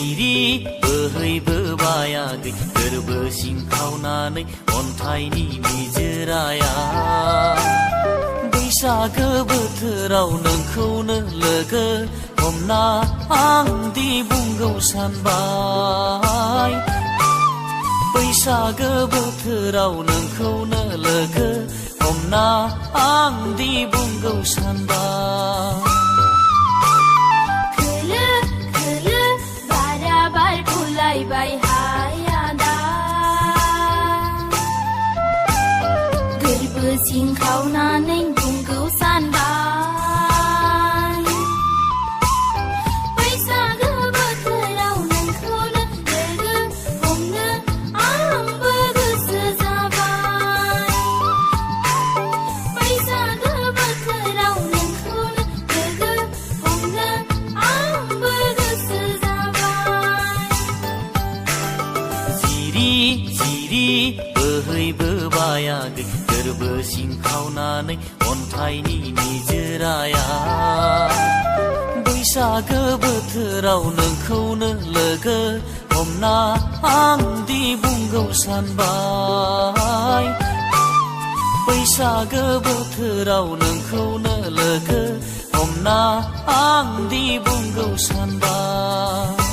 जिरि बोहैबोबायाखै गोरबो सिंखावनानै अन्थाइनि निजोराया बैसागो बोथोराव नोंखौनो लोगो हमना आं दि बुंगौ सानबाय बैसागो बोथोराव नोंखौनो लोगो हमना आं दि बुंगौ सानबाय खोलो खोलो बारा बार फुलायबाय हायादा गोरबो सिंखावनानै बुंगौ सानबाय बैसागो बोथोराव नोंखौनो लोगो हमनो आंबो गोसो जाबाय बैसागो बोथोराव नोंखौनो लोगो हमनो आंबो गोसो जाबाय जिरि जिरि बोहैबोबायाखै गोरबो सिंखावनानै अन्थाइनि निजोराया बैसागो बोथोराव नोंखौनो लोगो हमना आं दि बुंगौ सानबाय बैसागो बोथोराव नोंखौनो लोगो हमना आं दि बुंगौ सानबाय